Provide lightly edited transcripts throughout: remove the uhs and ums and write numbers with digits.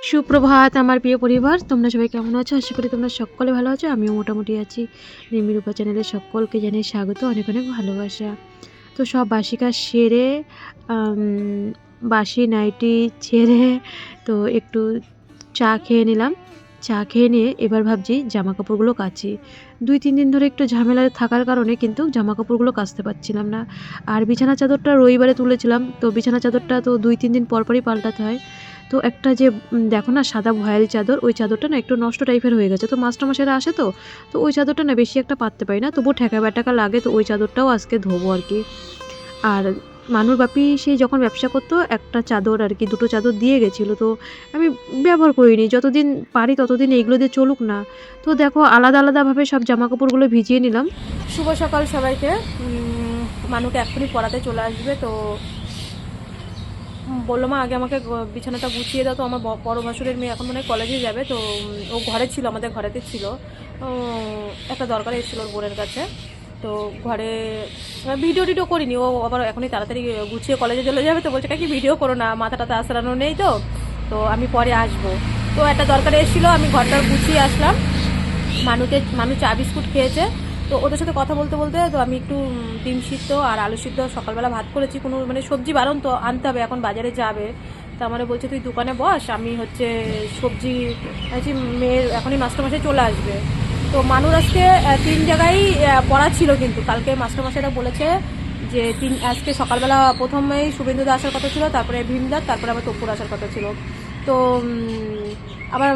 সুপ্রভাত আমার প্রিয় পরিবার, তোমরা সবাই কেমন আছো? আশা করি তোমরা সকলে ভালো আছো। আমিও মোটামুটি আছি। নিমিরূপা চ্যানেলে সকলকে জানাই স্বাগত, অনেক অনেক ভালোবাসা। তো সব বাসি কাজ সেরে আম বাসি নাইটি ছেড়ে তো একটু চা খেয়ে নিলাম। চা খেয়ে নিয়ে এবার ভাবছি জামাকাপড়গুলো কাচি। ২-৩ দিন ধরে একটু ঝামেলা থাকার কারণে কিন্তু জামাকাপড়গুলো কাচতে পারছিলাম না। আর বিছানার চাদরটা রবিবারে তুলেছিলাম, তো বিছানার চাদরটা তো ২-৩ দিন পর পরই পাল্টাতে হয়। তো একটা যে দেখো না সাদা ভয়েল চাদর, ওই চাদরটা না একটু নষ্ট টাইপের হয়ে গেছে। তো মাস্টারমশাইরা আসে, তো ওই চাদরটা না বেশি একটা পাততে পারি না, তবুও ঠেকা ব্যাটাকা লাগে। তো ওই চাদরটাও আজকে ধোবো আর কি। আর মানুর বাপি সেই যখন ব্যবসা করতো একটা চাদর আর কি, দুটো চাদর দিয়ে গেছিলো, তো আমি ব্যবহার করিনি। যতদিন পারি ততদিন এইগুলো দিয়ে চলুক না। তো দেখো আলাদা আলাদাভাবে সব জামাকাপড়গুলো ভিজিয়ে নিলাম। শুভ সকাল সবাইকে। মানুকে এক্ষুনি পড়াতে চলে আসবে, তো বললো মা আগে আমাকে বিছানাটা গুছিয়ে দাও। তো আমার বড় ভাসুরের মেয়ে এখন মনে হয় কলেজে যাবে, তো ও ঘরে ছিল, আমাদের ঘরেতে ছিল। একটা দরকার এসেছিলো ওর বোনের কাছে, তো ঘরে ভিডিও টিডিও করিনি। ও আবার এখনই তাড়াতাড়ি গুছিয়ে কলেজে চলে যাবে, তো বলছে কি ভিডিও করো না, মাথাটাতে আশ্রানো নেই। তো আমি পরে আসবো। তো একটা দরকারে এসেছিলো, আমি ঘরটা গুছিয়ে আসলাম। মানুষ চা বিস্কুট খেয়েছে, তো ওদের সাথে কথা বলতে বলতে তো আমি একটু ডিম সিদ্ধ আর আলু সিদ্ধ সকালবেলা ভাত করেছি। কোনো মানে সবজি বারণ তো আনতে হবে, এখন বাজারে যাবে। তা আমার বলছে তুই দোকানে বস, আমি হচ্ছে সবজি আছি। মেয়ের এখনই মাস্টারমশাই চলে আসবে। তো মানুষ আজকে 3 জায়গায় পড়া ছিল, কিন্তু কালকে মাস্টারমশাইরা বলেছে যে আজকে সকালবেলা প্রথমেই শুভেন্দুদা আসার কথা ছিল, তারপরে ভীমদা, তারপরে আবার তপুর আসার কথা ছিল। তো আবার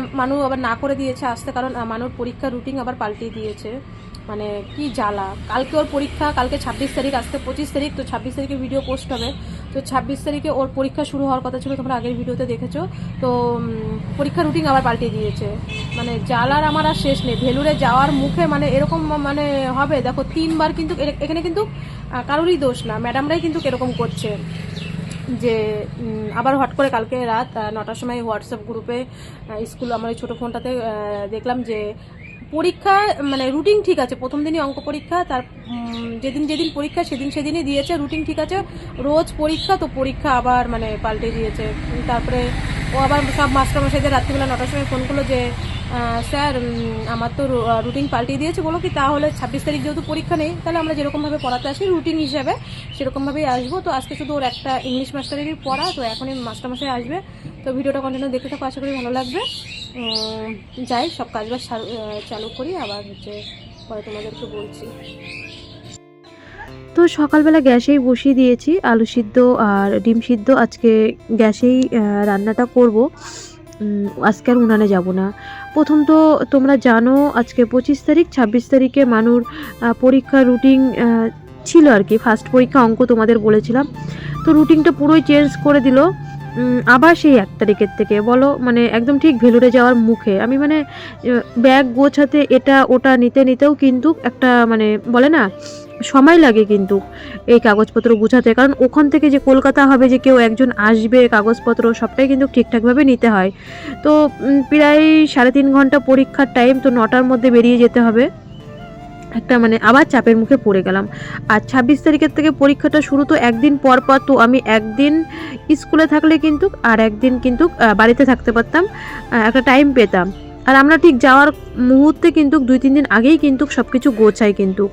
আবার না করে দিয়েছে আসতে, কারণ মানুর পরীক্ষার রুটিন আবার পাল্টিয়ে দিয়েছে। মানে কি জ্বালা। কালকে ওর পরীক্ষা, কালকে 26 তারিখ, আজকে 25 তারিখ, তো 26 তারিখে ভিডিও পোস্ট হবে। তো 26 তারিখে ওর পরীক্ষা শুরু হওয়ার কথা ছিল, তোমরা আগের ভিডিওতে দেখেছো। তো পরীক্ষার রুটিন আবার পাল্টিয়ে দিয়েছে। মানে জ্বালার আমার আর শেষ নেই। ভেলুরে যাওয়ার মুখে মানে এরকম মানে হবে, দেখো 3বার কিন্তু এখানে কিন্তু কারোরই দোষ না, ম্যাডামরাই কিন্তু এরকম করছে। যে আবার হট করে কালকে রাত 9টার সময় হোয়াটসঅ্যাপ গ্রুপে স্কুল আমার ওই ছোটো ফোনটাতে দেখলাম যে পরীক্ষা মানে রুটিন ঠিক আছে, প্রথম দিনই অঙ্ক পরীক্ষা, তার যেদিন যেদিন পরীক্ষা সেদিনই দিয়েছে, রুটিন ঠিক আছে, রোজ পরীক্ষা। তো পরীক্ষা আবার মানে পাল্টে দিয়েছে। তারপরে ও আবার সব মাস্টারমশাইদের রাত্রিবেলা 9টার সময় ফোন করলো যে স্যার আমার তো রুটিন পাল্টিয়ে দিয়েছে। বলো কি তাহলে 26 তারিখ যেহেতু পরীক্ষা নেই, তাহলে আমরা যেরকমভাবে পড়াতে আসি রুটিন হিসাবে সেরকমভাবেই আসবো। তো আজকে শুধু ওর একটা ইংলিশ মাস্টারেরই পড়া, তো এখনই মাস্টারমশাই আসবে। তো ভিডিওটা কন্টিনিউ দেখতে থাকো, আশা করি ভালো লাগবে। যাই সব কাজবাজ চালু করি, আবার হচ্ছে পরে তোমাদেরকে বলছি। তো সকালবেলা গ্যাসেই বসিয়ে দিয়েছি আলু সিদ্ধ আর ডিম সিদ্ধ। আজকে গ্যাসেই রান্নাটা করব, আজকে আর উনানে যাব না। প্রথম তো তোমরা জানো আজকে 25 তারিখ, 26 তারিখে মানুর পরীক্ষার রুটিন ছিল আর কি। ফার্স্ট পরীক্ষা অঙ্ক তোমাদের বলেছিলাম, তো রুটিনটা পুরোই চেঞ্জ করে দিল। আবার সেই 1 তারিখের থেকে বলো, মানে একদম ঠিক ভেলুরে যাওয়ার মুখে। আমি মানে ব্যাগ গোছাতে এটা ওটা নিতেও কিন্তু একটা মানে বলে না সময় লাগে কিন্তু এই কাগজপত্র গুছাতে। কারণ ওখান থেকে যে কলকাতা হবে, যে কেউ একজন আসবে, কাগজপত্র সবটাই কিন্তু ঠিকঠাকভাবে নিতে হয়। তো প্রায় 3.5 ঘন্টা পরীক্ষার টাইম, তো 9টার মধ্যে বেরিয়ে যেতে হবে। একটা মানে আবার চাপের মুখে পড়ে গেলাম। আর 26 তারিখের থেকে পরীক্ষাটা শুরু, তো একদিন পর তো আমি একদিন স্কুলে থাকলে কিন্তু আর একদিন কিন্তু বাড়িতে থাকতে পারতাম, একটা টাইম পেতাম। আর আমরা ঠিক যাওয়ার মুহূর্তে কিন্তু 2-3 দিন আগেই কিন্তু সব কিছু গোছাই কিন্তু।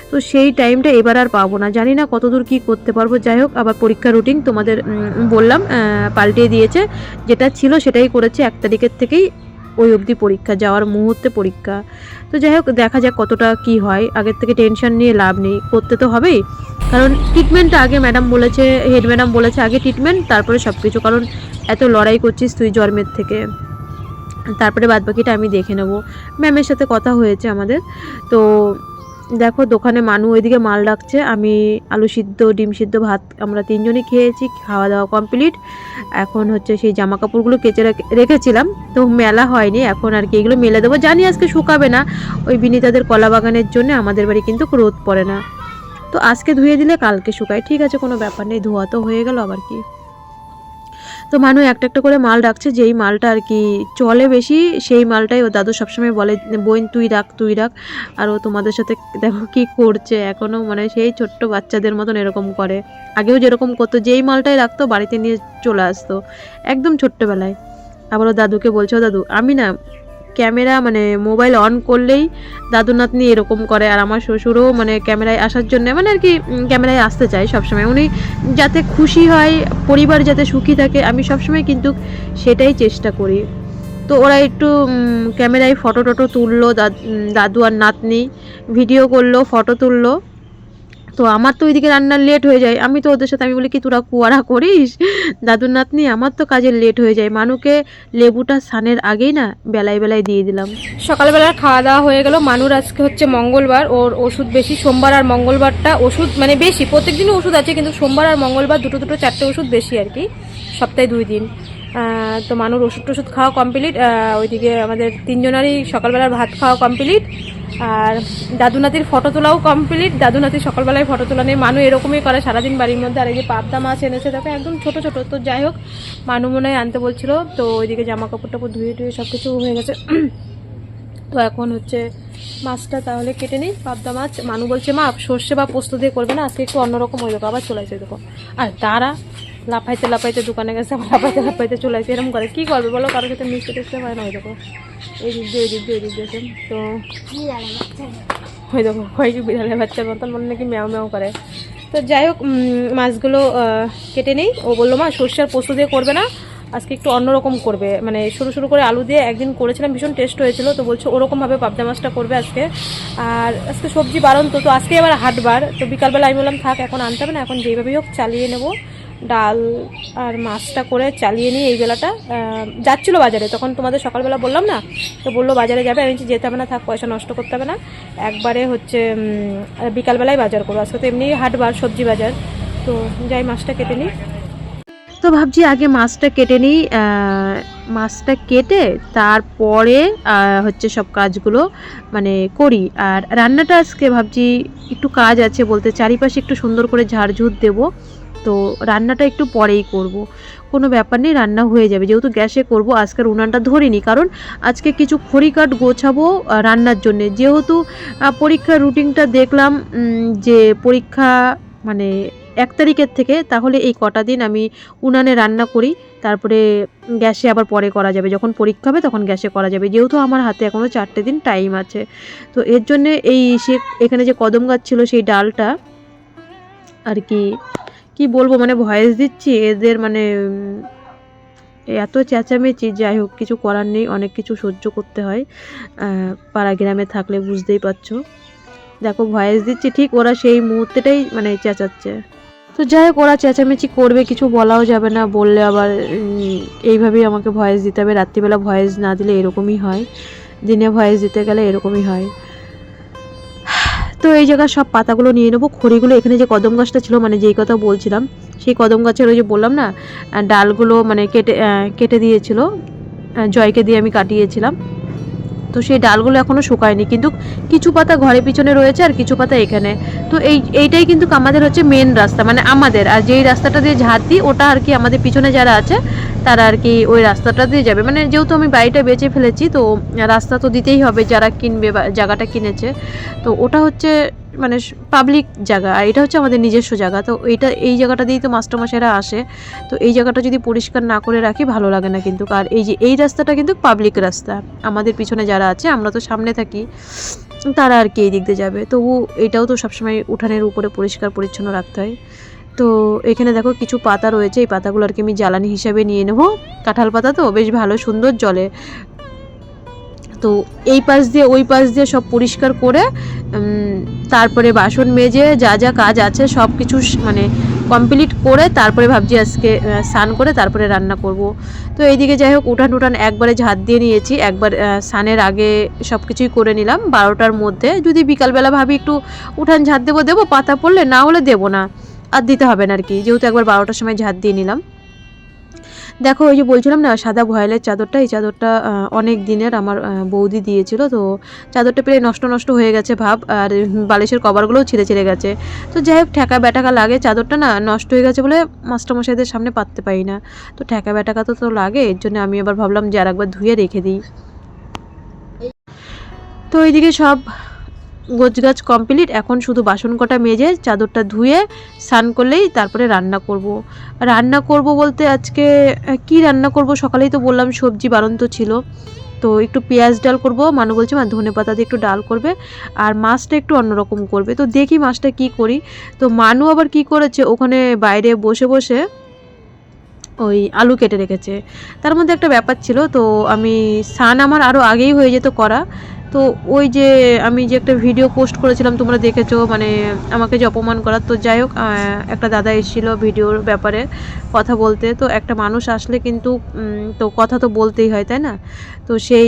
তো সেই টাইমটা এবার আর পাবো না, জানি না কতদূর কি করতে পারবো। যাই হোক, আবার পরীক্ষা রুটিন তোমাদের বললাম পাল্টিয়ে দিয়েছে, যেটা ছিল সেটাই করেছে। 1 তারিখের থেকেই ওই অবধি পরীক্ষা, যাওয়ার মুহূর্তে পরীক্ষা। তো যাই হোক, দেখা যাক কতটা কি হয়। আগের থেকে টেনশন নিয়ে লাভ নেই, করতে তো হবেই। কারণ ট্রিটমেন্টটা আগে ম্যাডাম বলেছে, হেড ম্যাডাম বলেছে আগে ট্রিটমেন্ট তারপরে সব কিছু। কারণ এত লড়াই করছিস তুই জন্মের থেকে, তারপরে বাদবাকিটা আমি দেখে নেব। ম্যামের সাথে কথা হয়েছে আমাদের। তো দেখো দোকানে মানু ওইদিকে মাল রাখছে, আমি আলু সিদ্ধ ডিম সিদ্ধ ভাত আমরা 3 জনই খেয়েছি, খাওয়া দাওয়া কমপ্লিট। এখন হচ্ছে সেই জামা কাপড়গুলো কেচে রেখেছিলাম, তো মেলা হয়নি, এখন আর কি এগুলো মেলে দেবো। জানি আজকে শুকাবে না, ওই বিনিতাদের কলা বাগানের জন্য আমাদের বাড়ি কিন্তু রোদ পড়ে না। তো আজকে ধুয়ে দিলে কালকে শুকায়, ঠিক আছে, কোনো ব্যাপার নেই, ধোয়া তো হয়ে গেল আবার কি। তো মানু একটা একটা করে মাল রাখছে, যেই মালটা আর কি চলে বেশি সেই মালটাই ও দাদু সবসময় বলে বোন তুই রাখ। আর ও তোমাদের সাথে দেখো কি করছে এখনও, মানে সেই ছোট্ট বাচ্চাদের মতন এরকম করে। আগেও যেরকম করতো, যেই মালটাই রাখতো বাড়িতে নিয়ে চলে আসতো, একদম ছোট্টবেলায়। আবারও দাদুকে বলছে, ও দাদু আমি না ক্যামেরা মানে মোবাইল অন করলেই দাদু নাতনি এরকম করে। আর আমার শ্বশুরও মানে ক্যামেরায় আসার জন্য মানে আর কি ক্যামেরায় আসতে চায় সবসময়, উনি যাতে খুশি হয়, পরিবার যাতে সুখী থাকে, আমি সবসময় কিন্তু সেটাই চেষ্টা করি। তো ওরা একটু ক্যামেরায় ফটো টটো তুললো, দাদু আর নাতনি ভিডিও করলো, ফটো তুললো। তো আমার তো ওইদিকে রান্নার লেট হয়ে যায়, আমি তো ওদের সাথে আমি বলি কি তোরা কুয়ারা করিস দাদুর নাতনি, আমার তো কাজের লেট হয়ে যায়। মানুকে লেবুটা স্নানের আগেই না বেলায় বেলায় দিয়ে দিলাম। সকালবেলা খাওয়া দাওয়া হয়ে গেল। মানুর আজকে হচ্ছে মঙ্গলবার, ওর ওষুধ বেশি, সোমবার আর মঙ্গলবারটা ওষুধ মানে বেশি, প্রত্যেকদিনই ওষুধ আছে কিন্তু সোমবার আর মঙ্গলবার দুটো দুটো চারটে ওষুধ বেশি আর কি, সপ্তাহে 2 দিন। তো মানুর ওষুধ টষুধ খাওয়া কমপ্লিট, ওইদিকে আমাদের তিনজনারই সকালবেলার ভাত খাওয়া কমপ্লিট, আর দাদু নাতির ফটো তোলাও কমপ্লিট। দাদু নাতির সকালবেলায় ফটো তোলা নেই, মানু এরকমই করে সারাদিন বাড়ির মধ্যে। আর এই যে পাবদা মাছ এনেছে দেখো একদম ছোট ছোট, তো যাই হোক মানু মনে হয় আনতে বলছিল, তো ওইদিকে জামা কাপড় টাপড় ধুয়ে টুয়ে সব কিছু হয়ে গেছে। তো এখন হচ্ছে মাছটা তাহলে কেটে নিই, পাবদা মাছ। মানু বলছে মা সর্ষে বা পোস্ত দিয়ে করবে না, আজকে একটু অন্যরকম হয়ে যাবে, আবার চলে আসে দেখো। আর তারা লাফাইতে লাফাইতে দোকানে গেছে, আবার লাফাইতে লাফাইতে চলে আসে, এরকম করে কী করবে বলো, কারোর সাথে মিশতে টেস্টে হয় না। ওই দেখো এই দিক দিয়ে ওই দিক দিয়ে ওই দিক দিয়েছে, তো ওই দেখো কয়েকটি বিড়ালের বাচ্চার মতন মনে নাকি ম্যাও ম্যাও করে। তো যাই হোক মাছগুলো কেটে নেই। ও বললো মা সর্ষে আর পোস্ত দিয়ে করবে না, আজকে একটু অন্যরকম করবে, মানে শুরু শুরু করে আলু দিয়ে একদিন করেছিলাম, ভীষণ টেস্ট হয়েছিল, তো বলছে ওরকমভাবে পাবদা মাছটা করবে আজকে। আর আজকে সবজি বারণ, তো আজকে আবার হাটবার, তো বিকালবেলা আমি বললাম থাক এখন আনতে হবে না, এখন যেইভাবেই হোক চালিয়ে নেব, ডাল আর মাছটা করে চালিয়ে নিই এই বেলাটা। যাচ্ছিলো বাজারে, তখন তোমাদের সকালবেলা বললাম না, তো বললো বাজারে যাবে, আমি যেতে হবে না, থাক পয়সা নষ্ট করতে হবে না, একবারে হচ্ছে বিকালবেলায় বাজার করবো, আজকে তো এমনি হাটবার সবজি বাজার। তো যাই মাছটা কেটে নিই। তো ভাবছি আগে মাছটা কেটে নিই, মাছটা কেটে তারপরে হচ্ছে সব কাজগুলো মানে করি। আর রান্নাটা আজকে ভাবছি একটু কাজ আছে বলতে, চারিপাশে একটু সুন্দর করে ঝাড়ঝুট দেবো, তো রান্নাটা একটু পরেই করব, কোনো ব্যাপার নেই, রান্না হয়ে যাবে, যেহেতু গ্যাসে করব। আজকের উনানটা ধরিনি, কারণ আজকে কিছু খড়িকাঠ গোছাবো রান্নার জন্যে, যেহেতু পরীক্ষার রুটিনটা দেখলাম যে পরীক্ষা মানে 1 তারিখের থেকে, তাহলে এই কটা দিন আমি উনানে রান্না করি, তারপরে গ্যাসে আবার পরে করা যাবে, যখন পরীক্ষা হবে তখন গ্যাসে করা যাবে, যেহেতু আমার হাতে এখনও 4টে দিন টাইম আছে। তো এর জন্যে এই এখানে যে কদম গাছ ছিল সেই ডালটা আর কি বলবো, মানে ভয়েস দিচ্ছি এদের মানে এত চেঁচামেচি, যাই হোক কিছু করার নেই, অনেক কিছু সহ্য করতে হয় পাড়া গ্রামে থাকলে, বুঝতেই পারছো। দেখো ভয়েস দিচ্ছি, ঠিক ওরা সেই মুহূর্তেটাই মানে চেঁচাচ্ছে। তো যাই হোক ওরা চেঁচামেচি করবে, কিছু বলাও যাবে না, বললে আবার এইভাবেই আমাকে ভয়েস দিতে হবে। রাত্রিবেলা ভয়েস না দিলে এরকমই হয়, দিনে ভয়েস দিতে গেলে এরকমই হয়। তো এই জায়গায় সব পাতাগুলো নিয়ে নেবো, খড়িগুলো। এখানে যে কদম গাছটা ছিল মানে যেই কথা বলছিলাম, সেই কদম গাছের ওই যে বললাম না ডালগুলো মানে কেটে দিয়েছিল, জয়কে দিয়ে আমি কাটিয়েছিলাম, তো সেই ডালগুলো এখনও শুকায়নি, কিন্তু কিছু পাতা ঘরে পিছনে রয়েছে আর কিছু পাতা এখানে। তো এইটাই কিন্তু আমাদের হচ্ছে মেন রাস্তা, মানে আমাদের, আর যেই রাস্তাটা দিয়ে ঝাড় দিই ওটা আর কি আমাদের পিছনে যারা আছে তারা আর কি ওই রাস্তাটা দিয়ে যাবে, মানে যেহেতু আমি বাড়িটা বেচে ফেলেছি তো রাস্তা তো দিতেই হবে যারা কিনবে বা জায়গাটা কিনেছে, তো ওটা হচ্ছে মানে পাবলিক জায়গা, আর এটা হচ্ছে আমাদের নিজস্ব জায়গা। তো এই জায়গাটা দিয়েই তো মাস্টারমশাইরা আসে, তো এই জায়গাটা যদি পরিষ্কার না করে রাখি ভালো লাগে না কিন্তু। আর এই রাস্তাটা কিন্তু পাবলিক রাস্তা, আমাদের পিছনে যারা আছে, আমরা তো সামনে থাকি, তারা আর কি এই দিক দিয়ে যাবে। তবু এটাও তো সবসময় উঠানের উপরে পরিষ্কার পরিচ্ছন্ন রাখতে হয়। তো এখানে দেখো কিছু পাতা রয়েছে, এই পাতাগুলো আর কি আমি জ্বালানি হিসাবে নিয়ে নেবো, কাঁঠাল পাতা তো বেশ ভালো সুন্দর জ্বলে। তো এই পাশ দিয়ে ওই পাশ দিয়ে সব পরিষ্কার করে তারপরে বাসন মেজে যা যা কাজ আছে সব কিছু মানে কমপ্লিট করে তারপরে ভাবছি আজকে স্নান করে তারপরে রান্না করব। তো এইদিকে যাই হোক উঠান একবারে ঝাঁট দিয়ে নিয়েছি, একবার স্নানের আগে সব কিছুই করে নিলাম 12টার মধ্যে। যদি বিকালবেলা ভাবি একটু উঠান ঝাঁট দেবো পাতা পড়লে, না হলে দেবো না, আর দিতে হবে না আর কি, যেহেতু একবার 12টার সময় ঝাঁট দিয়ে নিলাম। দেখো ওই যে বলছিলাম না সাদা ভয়েলের চাদরটা, এই চাদরটা অনেক দিনের আমার বৌদি দিয়েছিল, তো চাদরটা প্রায় নষ্ট হয়ে গেছে ভাব, আর বালিশের কভারগুলোও ছিঁড়ে গেছে। তো যাই হোক ঠেকা ব্যাটাকা লাগে, চাদরটা না নষ্ট হয়ে গেছে বলে মাস্টারমশাইদের সামনে পাততে পারি না, তো ঠেকা ব্যাটাকা তো লাগে, এর জন্য আমি আবার ভাবলাম যে আর একবার ধুয়ে রেখে দিই। তো এইদিকে সব গোছগাছ কমপ্লিট। এখন শুধু বাসন কটা মেজে চাদরটা ধুয়ে স্নান করলেই তারপরে রান্না করব বলতে আজকে কি রান্না করব, সকালেই তো বললাম সবজি বাড়ন্ত ছিল, তো একটু পেঁয়াজ ডাল করব। মানু বলছে মা ধনেপাতা দিয়ে একটু ডাল করবে, আর মাছটা একটু অন্যরকম করবে। তো দেখি মাছটা কি করি। তো মানু আবার কি করেছে, ওখানে বাইরে বসে বসে ওই আলু কেটে রেখেছে। তার মধ্যে একটা ব্যাপার ছিল, তো আমি স্নান আমার আরও আগেই হয়ে যেত করা। তো ওই যে আমি যে একটা ভিডিও পোস্ট করেছিলাম তোমরা দেখেছো, মানে আমাকে যে অপমান করার, তো যাই হোক একটা দাদা এসেছিলো ভিডিওর ব্যাপারে কথা বলতে। তো একটা মানুষ আসলে কিন্তু তো কথা তো বলতেই হয়, তাই না? তো সেই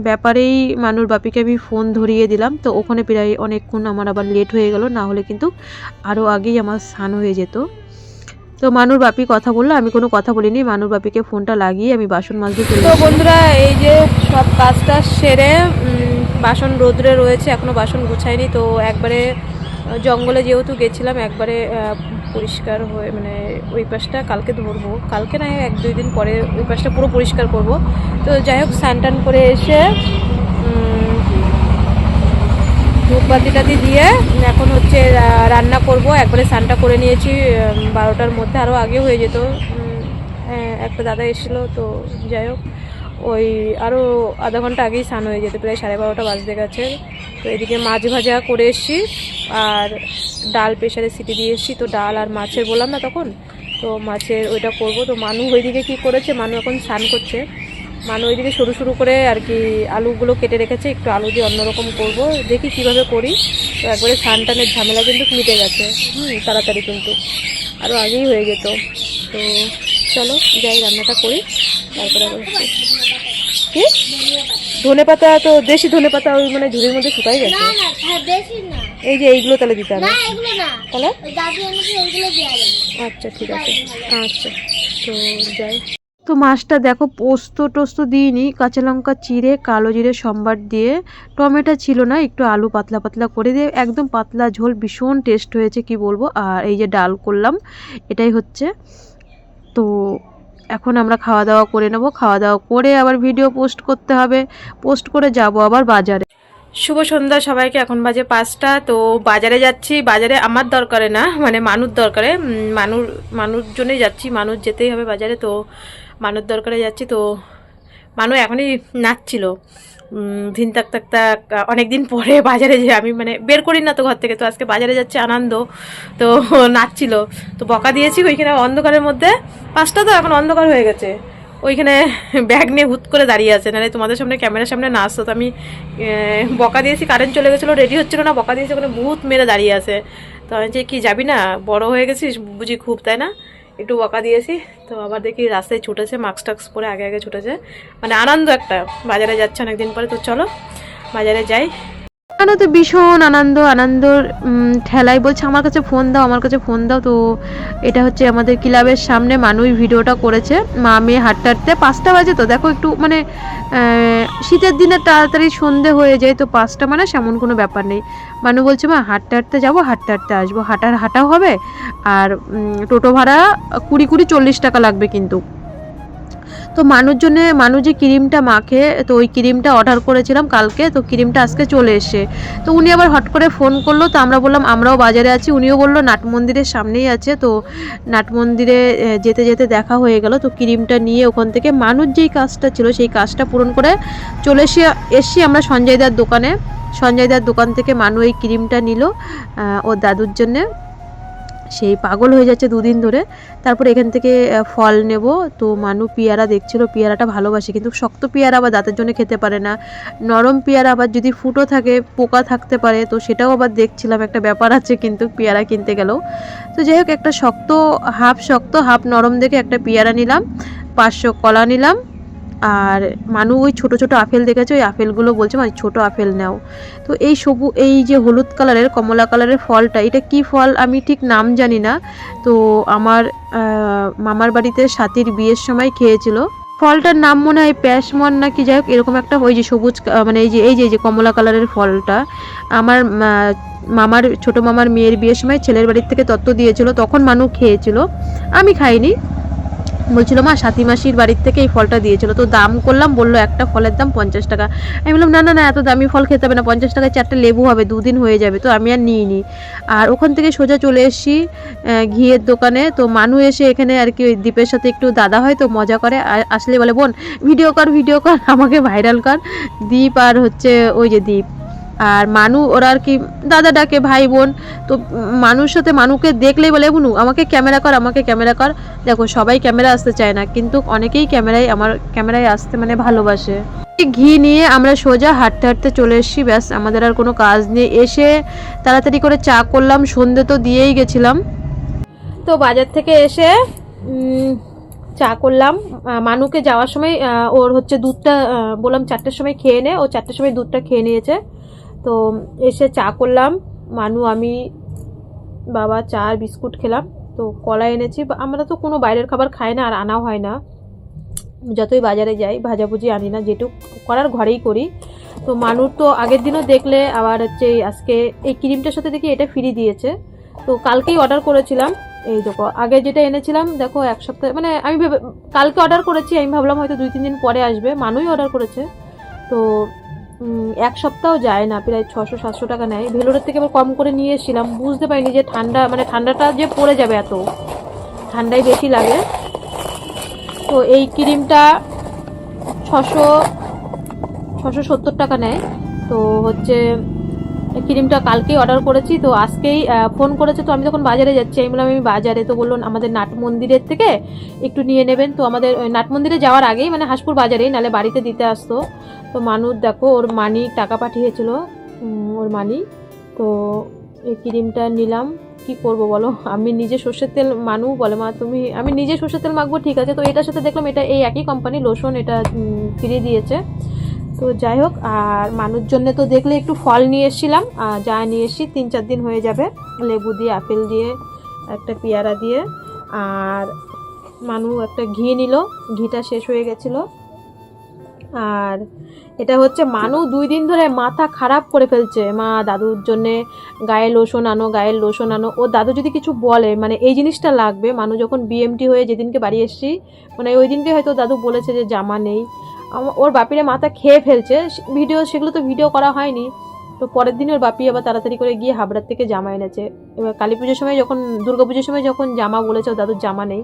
ব্যাপারেই মানুর বাপিকে আমি ফোন ধরিয়ে দিলাম। তো ওখানে প্রায় অনেকক্ষণ আমার আবার লেট হয়ে গেল, না হলে কিন্তু আরও আগেই আমার স্নান হয়ে যেত। তো মানুর বাপি কথা বললো, আমি কোনো কথা বলিনি। মানুর বাপিকে ফোনটা লাগিয়ে আমি বাসন মাজতে চলে তো বন্ধুরা এই যে সব কাজটা সেরে বাসন রোদ্রে রয়েছে, এখনও বাসন গুছাইনি। তো একবারে জঙ্গলে যেহেতু গেছিলাম, একবারে পরিষ্কার হয়ে মানে ওই পাশটা কালকে ধরবো, কালকে না 1-2 দিন পরে ওই পাশটা পুরো পরিষ্কার করব। তো যাই হোক স্নান টান করে এসে ধূপবাতিটাতি দিয়ে এখন হচ্ছে রান্না করব। একবারে স্নানটা করে নিয়েছি 12টার মধ্যে, আরও আগে হয়ে যেত। একটা দাদা এসেছিলো, তো যাই হোক ওই আরও আধা ঘন্টা আগেই স্নান হয়ে যেত, প্রায় 12:30 বাজতে গেছে। তো এদিকে মাছ ভাজা করে এসেছি, আর ডাল প্রেশারে সিটি দিয়ে এসেছি। তো ডাল আর মাছের বললাম না তখন, তো মাছের ওইটা করব। তো মানু ওইদিকে কি করেছে, মানু এখন স্নান করছে। মানু ওইদিকে সরু সরু করে আর কি আলুগুলো কেটে রেখেছে, একটু আলু দিয়ে অন্যরকম করব, দেখি কিভাবে করি। তো একবারে স্নান টানের ঝামেলা কিন্তু মিটে গেছে, তাড়াতাড়ি, কিন্তু আরও আগেই হয়ে যেত। তো চলো যাই রান্নাটা করি, তারপরে আবার কি ধনেপাতা, তো দেশি ধনেপাতা ওই মানে ঝুড়ির মধ্যে শুকাই গেছে। এই যে এইগুলো তাহলে দিতে হবে তাহলে। আচ্ছা ঠিক আছে, আচ্ছা তো যাই। তো মাছটা দেখো পোস্ত টোস্ত দিইনি, কাঁচা লঙ্কা চিড়ে কালো জিরে সম্বার দিয়ে, টমেটো ছিল না, একটু আলু পাতলা পাতলা করে দিয়ে একদম পাতলা ঝোল, ভীষণ টেস্ট হয়েছে কি বলবো। আর এই যে ডাল করলাম, এটাই হচ্ছে। তো এখন আমরা খাওয়া দাওয়া করে নেব, খাওয়া দাওয়া করে আবার ভিডিও পোস্ট করতে হবে, পোস্ট করে যাব আবার বাজারে। শুভ সন্ধ্যা সবাইকে, এখন বাজে 5টা। তো বাজারে যাচ্ছি, বাজারে আমার দরকারে না, মানে মানুর দরকারে, মানুর জন্যই যাচ্ছি, মানুষ যেতেই হবে বাজারে। তো মানুর দরকারে যাচ্ছি। তো মানু এখনই নাচছিল ধিন তাক তাক তাক, অনেকদিন পরে বাজারে যে আমি মানে বের করি না তো ঘর থেকে, তো আজকে বাজারে যাচ্ছে আনন্দ, তো নাচছিল। তো বকা দিয়েছি ওইখানে অন্ধকারের মধ্যে, 5টা তো এখন অন্ধকার হয়ে গেছে, ওইখানে ব্যাগ নিয়ে হুট করে দাঁড়িয়ে আছে, নাহলে তোমাদের সামনে ক্যামেরার সামনে না আসতো। তো আমি বকা দিয়েছি, কারেন্ট চলে গেছিলো, রেডি হচ্ছিলো না, বকা দিয়েছি, ওখানে ভূত মেরে দাঁড়িয়ে আছে। তো আমি যে কি যাবি না, বড় হয়ে গেছিস বুঝি খুব, তাই না, একটু বকা দিয়েছি। তো আবার দেখি রাস্তায় ছুটেছে, মাস্ক টাক্স পরে আগে আগে ছুটেছে, মানে আনন্দ একটা, বাজারে যাচ্ছে অনেকদিন পরে। তো চলো বাজারে যাই। তো ভীষণ আনন্দর ঠেলাই বলছে আমার কাছে ফোন দাও, আমার কাছে ফোন দাও। তো এটা হচ্ছে আমাদের ক্লাবের সামনে মানুষ ভিডিওটা করেছে, মা মেয়ে হাঁটতে হাঁটতে, 5টা বাজে। তো দেখো একটু মানে শীতের দিনে তাড়াতাড়ি সন্ধে হয়ে যায়, তো 5টা মানে সেমন কোনো ব্যাপার নেই। মানু বলছে মা হাঁটতে হাঁটতে যাবো, হাঁটতে হাঁটতে আসবো, হাঁটাও হবে, আর টোটো ভাড়া 20-40 টাকা লাগবে কিন্তু। তো মানুষ যে ক্রিমটা মাখে, তো ওই ক্রিমটা অর্ডার করেছিলাম কালকে, তো ক্রিমটা আজকে চলে এসে। তো উনি আবার হট করে ফোন করলো, তো আমরা বললাম আমরাও বাজারে আছি, উনিও বললো নাট মন্দিরের সামনেই আছে। তো নাট মন্দিরে যেতে যেতে দেখা হয়ে গেল। তো ক্রিমটা নিয়ে ওখান থেকে মানুষ যেই কাজটা ছিল সেই কাজটা পূরণ করে চলে এসছি আমরা সঞ্জয়দার দোকানে। সঞ্জয়দার দোকান থেকে মানু এই ক্রিমটা নিল ওর দাদুর জন্যে, সেই পাগল হয়ে যাচ্ছে 2 দিন ধরে। তারপর এখান থেকে ফল নেব। তো মানু পেয়ারা দেখছিল, পেয়ারাটা ভালোবাসে, কিন্তু শক্ত পেয়ারা আবার দাঁতের জন্য খেতে পারে না, নরম পেয়ারা আবার যদি ফুটো থাকে পোকা থাকতে পারে, তো সেটাও আবার দেখছিলাম, একটা ব্যাপার আছে কিন্তু পেয়ারা কিনতে গেলেও। তো যাই হোক একটা শক্ত হাফ নরম দেখে একটা পেয়ারা নিলাম, 500 কলা নিলাম। আর মানু ওই ছোট ছোট আপেল দেখেছে, ওই আপেলগুলো বলছে মানে ছোট আপেল নাও। তো এই যে হলুদ কালারের কমলা কালারের ফলটা, এটা কি ফল আমি ঠিক নাম জানি না। তো আমার মামার বাড়িতে সাথীর বিয়ের সময় খেয়েছিল, ফলটার নাম মনে হয় প্যাশমন না কি, যাই হোক এরকম একটা, ওই যে সবুজ মানে এই যে কমলা কালারের ফলটা আমার ছোট মামার মেয়ের বিয়ের সময় ছেলের বাড়ির থেকে তত্ত্ব দিয়েছিল, তখন মানু খেয়েছিল, আমি খাইনি। বলছিল মা সাথী মাসির বাড়ির থেকে এই ফলটা দিয়েছিল, তো দাম করলাম, বললো একটা ফলের দাম 50 টাকা। আমি বললাম না না না, এত দামি ফল খেতে হবে না, 50 টাকায় 4টে লেবু হবে, 2 দিন হয়ে যাবে। তো আমি আর নিইনি। আর ওখান থেকে সোজা চলে এসেছি ঘিয়ের দোকানে। তো মানু এসে এখানে আর কি ওই দীপের সাথে একটু দাদা হয় তো মজা করে, আসলে বলে বোন ভিডিও কর ভিডিও কর, আমাকে ভাইরাল কর। দীপ আর হচ্ছে ওই যে দীপ আর মানু, ওরা আর কি দাদা ডাকে, ভাই বোন। তো মানুর সাথে মানুকে দেখলেই বলে বুনু আমাকে ক্যামেরা কর, আমাকে ক্যামেরা কর। দেখো সবাই ক্যামেরা আসতে চায় না, কিন্তু অনেকেই আমার ক্যামেরায় আসতে মানে ভালোবাসে। ঘি নিয়ে আমরা সোজা হাঁটতে হাঁটতে চলে এসেছি, ব্যাস আমাদের আর কোনো কাজ নেই। এসে তাড়াতাড়ি করে চা করলাম, সন্ধে তো দিয়েই গেছিলাম। তো বাজার থেকে এসে চা করলাম। মানুকে যাওয়ার সময় ওর হচ্ছে দুধটা বললাম 4টের সময় খেয়ে নে, ও 4টের সময় দুধটা খেয়ে নিয়েছে। তো এসে চা করলাম, মানু আমি বাবা চা আর বিস্কুট খেলাম। তো কলা এনেছি, আমরা তো কোনো বাইরের খাবার খাই না আর আনাও হয় না, যতই বাজারে যাই ভাজাভুজি আনি না, যেটুকু করার ঘরেই করি। তো মানুর তো আগের দিনও দেখলে, আবার হচ্ছে আজকে এই ক্রিমটার সাথে দেখি এটা ফ্রি দিয়েছে। তো কালকেই অর্ডার করেছিলাম, এই দেখো আগে যেটা এনেছিলাম দেখো 1 সপ্তাহ, মানে আমি কালকে অর্ডার করেছি, আমি ভাবলাম হয়তো 2-3 দিন পরে আসবে, মানুই অর্ডার করেছে। তো 1 সপ্তাহ যায় না, প্রায় 600-700 টাকা নেয়। ভেলোরের থেকে আবার কম করে নিয়ে এসেছিলাম, বুঝতে পারিনি যে ঠান্ডা, মানে ঠান্ডাটা যে পড়ে যাবে, এত ঠান্ডাই বেশি লাগে। তো এই ক্রিমটা 670 টাকা নেয়। তো হচ্ছে ক্রিমটা কালকেই অর্ডার করেছি, তো আজকেই ফোন করেছে। তো আমি তখন বাজারে যাচ্ছি, আমি বললাম আমি বাজারে, তো বললো আমাদের নাট মন্দিরের থেকে একটু নিয়ে নেবেন। তো আমাদের নাট মন্দিরে যাওয়ার আগেই, মানে হাসপুর বাজারেই, নালে বাড়িতে দিতে আসতো। তো মানুষ দেখো ওর মানি টাকা পাঠিয়েছিল, ওর মানি। তো এই ক্রিমটা নিলাম, কি করব বলো, আমি নিজে সর্ষের তেল, মানু বলে মা তুমি, আমি নিজে সর্ষের তেল মাখবো, ঠিক আছে। তো এটার সাথে দেখলাম এটা এই একই কোম্পানি লোশন, এটা ফ্রি দিয়েছে। তো যাই হোক, আর মানুষ জন্য তো দেখলে একটু ফল নিয়ে এসেছিলাম, যা নিয়ে এসেছি 3-4 দিন হয়ে যাবে, লেবু দিয়ে, আপেল দিয়ে, একটা পেয়ারা দিয়ে। আর মানু একটা ঘি নিল, ঘিটা শেষ হয়ে গেছিলো। আর এটা হচ্ছে মানু 2 দিন ধরে মাথা খারাপ করে ফেলছে, মা দাদুর জন্যে গায়ে লোশন আনো, গায়ের লোশন আনো। ও দাদু যদি কিছু বলে, মানে এই জিনিসটা লাগবে। মানু যখন বিএমটি হয়ে যেদিনকে বাড়ি এসেছি, মানে ওই দিনকে হয়তো দাদু বলেছে যে জামা নেই, ওর বাপিরে মাথা খেয়ে ফেলছে। সেগুলো তো ভিডিও করা হয়নি। তো পরের দিন ওর বাপি আবার তাড়াতাড়ি করে গিয়ে হাবড়ার থেকে জামা এনেছে। এবার কালী পুজোর সময়, যখন দুর্গাপুজোর সময় যখন জামা বলেছে, ও দাদুর জামা নেই।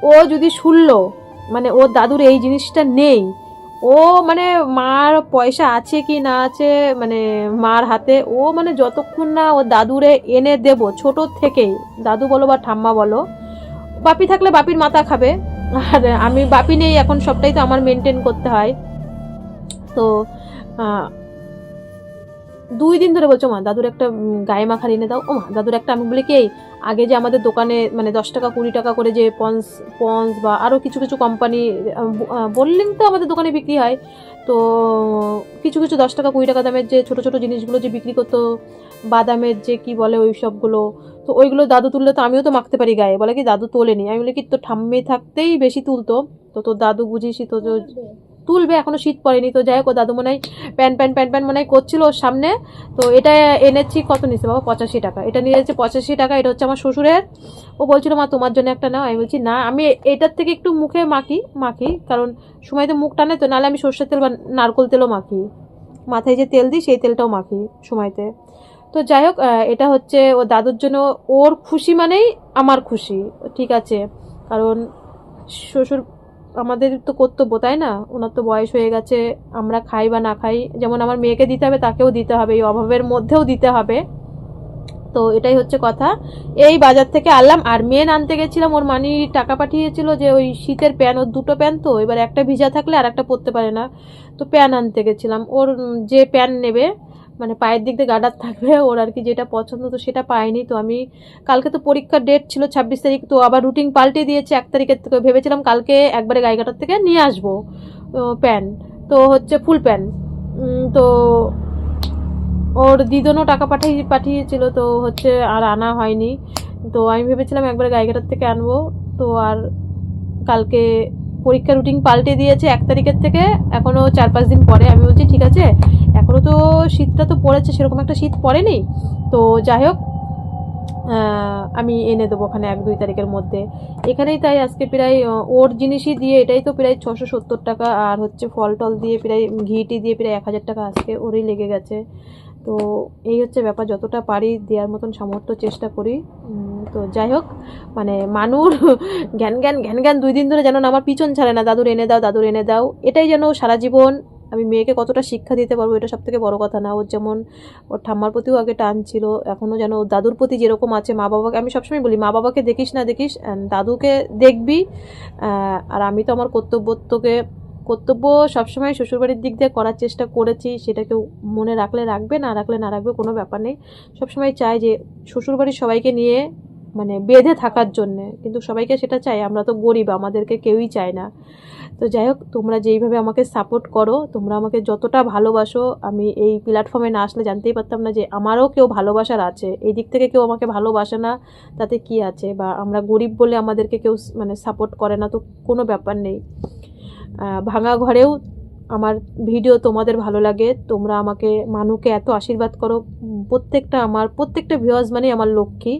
ও যদি শুনলো মানে ওর দাদুর এই জিনিসটা নেই, ও মানে মার পয়সা আছে কি না আছে, মানে মার হাতে, ও মানে যতক্ষণ না ও দাদুরে এনে দেব, ছোট থেকেই, দাদু বলো বা ঠাম্মা বলো, বাপি থাকলে বাপির মাথা খাবে। আর আমি বাপি নেই এখন, সবটাই তো আমার মেনটেন করতে হয়। তো 2 দিন ধরে বলছো মা দাদুর একটা গায়ে মাখার এনে দাও। ও মা দাদুর একটা, আমি বলি কি আগে যে আমাদের দোকানে মানে 10 টাকা 20 টাকা করে যে পন্স বা আরও কিছু কিছু কোম্পানি বললেন তো আমাদের দোকানে বিক্রি হয়। তো কিছু কিছু 10 টাকা 20 টাকা দামের যে ছোটো ছোটো জিনিসগুলো যে বিক্রি করতো, বাদামের যে কি বলে ওই সবগুলো, তো ওইগুলো দাদু তুললে তো আমিও তো মাখতে পারি গায়ে, বলে কি দাদু তোলেনি। আমি বলি কি তোর ঠাম্মি থাকতেই বেশি তুলতো, তো তোর দাদু বুঝিস তো তুলবে, এখনো শীত পড়েনি। তো যাই হোক, দাদু মনে হয় প্যান মনে হয় করছিল ওর সামনে। তো এটা এনেছি, কত নিচ্ছে বাবা, 85 টাকা। এটা নিয়ে যাচ্ছে 85 টাকা, এটা হচ্ছে আমার শ্বশুরের। ও বলছিল মা তোমার জন্য একটা নাও। আমি বলছি না, আমি এটার থেকে একটু মুখে মাখি, কারণ সময় তো মুখ টানে, তো নাহলে আমি সর্ষের তেল বা নারকোল তেলও মাখি, মাথায় যে তেল দিই সেই তেলটাও মাখি সময়তে। তো যাই হোক, এটা হচ্ছে ও দাদুর জন্য, ওর খুশি মানেই আমার খুশি, ঠিক আছে। কারণ শ্বশুর আমাদের তো কর্তব্য, তাই না, ওনার তো বয়স হয়ে গেছে, আমরা খাই বা না খাই, যেমন আমার মেয়েকে দিতে হবে তাকেও দিতে হবে, এই অভাবের মধ্যেও দিতে হবে। তো এটাই হচ্ছে কথা। এই বাজার থেকে আনলাম। আর মেন আনতে গেছিলাম, ওর মানি টাকা পাঠিয়েছিল যে ওই শীতের প্যান, ওর 2টো প্যান, তো এবার একটা ভিজা থাকলে আর একটা পরতে পারে না, তো প্যান আনতে গেছিলাম। ওর যে প্যান নেবে, মানে পায়ের দিক দিয়ে গার্ডার থাকবে, ওর আর কি যেটা পছন্দ, তো সেটা পাইনি। তো আমি কালকে তো পরীক্ষার ডেট ছিল 26 তারিখ, তো আবার রুটিন পাল্টে দিয়েছে 1 তারিখের থেকে। ভেবেছিলাম কালকে একবারে গাইঘাটার থেকে নিয়ে আসবো প্যান, তো হচ্ছে ফুল প্যান। তো ওর দিদনও টাকা পাঠিয়েছিল, তো হচ্ছে আর আনা হয়নি। তো আমি ভেবেছিলাম একবারে গাইঘাটার থেকে আনবো। তো আর কালকে পরীক্ষা রুটিন পাল্টে দিয়েছে 1 তারিখের থেকে, এখনও 4-5 দিন পরে। আমি বলছি ঠিক আছে, এখনও তো শীতটা তো পড়েছে, সেরকম একটা শীত পড়েনি। তো যাই হোক, আমি এনে দেবো ওখানে 1-2 তারিখের মধ্যে। এখানেই তাই আজকে প্রায় ওর জিনিসই দিয়ে এটাই তো প্রায় 670 টাকা, আর হচ্ছে ফল টল দিয়ে প্রায় ঘিটি দিয়ে প্রায় 1000 টাকা আজকে ওরই লেগে গেছে। তো এই হচ্ছে ব্যাপার, যতটা পারি দেওয়ার মতন সামর্থ্য চেষ্টা করি। তো যাই হোক, মানে মানুর জ্ঞান জ্ঞান জ্ঞান জ্ঞান 2 দিন ধরে যেন আমার পিছন ছাড়ে না, দাদুর এনে দাও, দাদুর এনে দাও। এটাই যেন সারা জীবন আমি মেয়েকে কতটা শিক্ষা দিতে পারবো, এটা সবথেকে বড় কথা না। ওর যেমন ওর ঠাম্মার প্রতিও আগে টান ছিল, এখনও যেন ওর দাদুর প্রতি যেরকম আছে, মা বাবাকে আমি সবসময় বলি মা বাবাকে দেখিস না দেখিস, দাদুকে দেখবি। আর আমি তো আমার কর্তব্য সবসময় শ্বশুরবাড়ির দিক দিয়ে করার চেষ্টা করেছি, সেটা কেউ মনে রাখলে রাখবে, না রাখলে না রাখবে, কোনো ব্যাপার নেই। সবসময় চাই যে শ্বশুরবাড়ির সবাইকে নিয়ে মানে বেঁধে থাকার জন্যে, কিন্তু সবাইকে সেটা চাই, আমরা তো গরিব, আমাদেরকে কেউই চায় না। তো যাই হোক, তোমরা যেইভাবে আমাকে সাপোর্ট করো, তোমরা আমাকে যতটা ভালোবাসো, আমি এই প্ল্যাটফর্মে না আসলে জানতেই পারতাম না যে আমারও কেউ ভালোবাসার আছে। এই দিক থেকে কেউ আমাকে ভালোবাসে না তাতে কি আছে, বা আমরা গরিব বলে আমাদেরকে কেউ মানে সাপোর্ট করে না, তো কোনো ব্যাপার নেই। ভাঙা ঘরেও আমার ভিডিও তোমাদের ভালো লাগে, তোমরা আমাকে মানুকে এত আশীর্বাদ করো। প্রত্যেকটা ভিউয়ার্স মানে আমার লক্ষ্মী,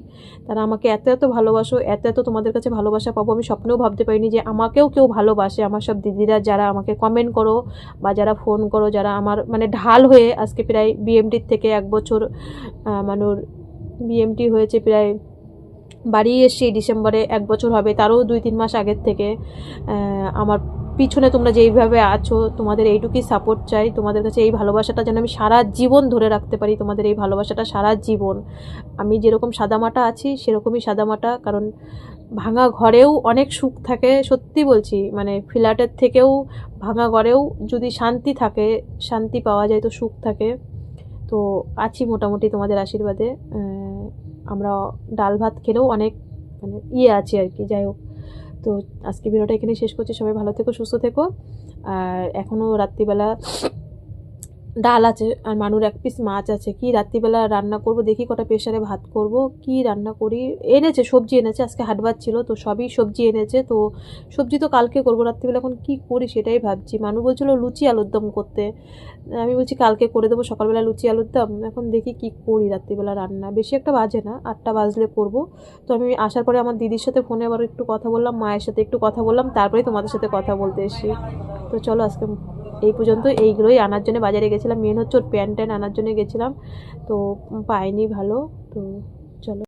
তারা আমাকে এত ভালোবাসো, এত তোমাদের কাছে ভালোবাসা পাবো আমি স্বপ্নেও ভাবতে পারিনি যে আমাকেও কেউ ভালোবাসে। আমার সব দিদিরা যারা আমাকে কমেন্ট করো বা যারা ফোন করো, যারা আমার মানে ঢাল হয়ে আজকে প্রায় বিএমটির থেকে 1 বছর, মানুর বিএমটি হয়েছে প্রায়, বাড়ি এসছি ডিসেম্বরে 1 বছর হবে, তারও 2-3 মাস আগের থেকে আমার পিছনে তোমরা যেইভাবে আছো, তোমাদের এইটুকুই সাপোর্ট চাই। তোমাদের কাছে এই ভালোবাসাটা যেন আমি সারা জীবন ধরে রাখতে পারি, তোমাদের এই ভালোবাসাটা সারা জীবন। আমি যেরকম সাদামাটা আছি সেরকমই সাদামাটা, কারণ ভাঙা ঘরেও অনেক সুখ থাকে, সত্যি বলছি। মানে ফ্ল্যাটের থেকেও ভাঙা ঘরেও যদি শান্তি থাকে, শান্তি পাওয়া যায়, তো সুখ থাকে। তো আছি মোটামুটি তোমাদের আশীর্বাদে। আমরা ডাল ভাত খেলেও অনেক মানে আছি আর কি। যাই হোক, তো আজকে ভিডিওটা এখানে শেষ করছি। সবাই ভালো থেকো, সুস্থ থেকো। আর এখনও রাত্রিবেলা ডাল আছে আর মানুর 1 পিস মাছ আছে, কি রাত্রিবেলা রান্না করব দেখি, কটা প্রেশারে ভাত করব, কি রান্না করি। এনেছে সবজি এনেছে, আজকে হাটবার ছিল তো সবই সবজি এনেছে, তো সবজি তো কালকে করব। রাত্রিবেলা এখন কি করি সেটাই ভাবছি। মানু বলছিল লুচি আলুর দম করতে, আমি বলছি কালকে করে দেবো সকালবেলা লুচি আলুর দম। এখন দেখি কি করি রাত্রিবেলা রান্না, বেশি একটা বাজে না, 8টা বাজলে করব। তো আমি আসার পরে আমার দিদির সাথে ফোনে আবার একটু কথা বললাম, মায়ের সাথে একটু কথা বললাম, তারপরেই তোমাদের সাথে কথা বলতে এসেছি। তো চলো আজকে এই পর্যন্ত। এইগুলোই আনার জন্য বাজারে গেছিলাম, মেন হচ্ছে ওর প্যান্ট আনার জন্য গেছিলাম, তো পাইনি ভালো। তো চলো।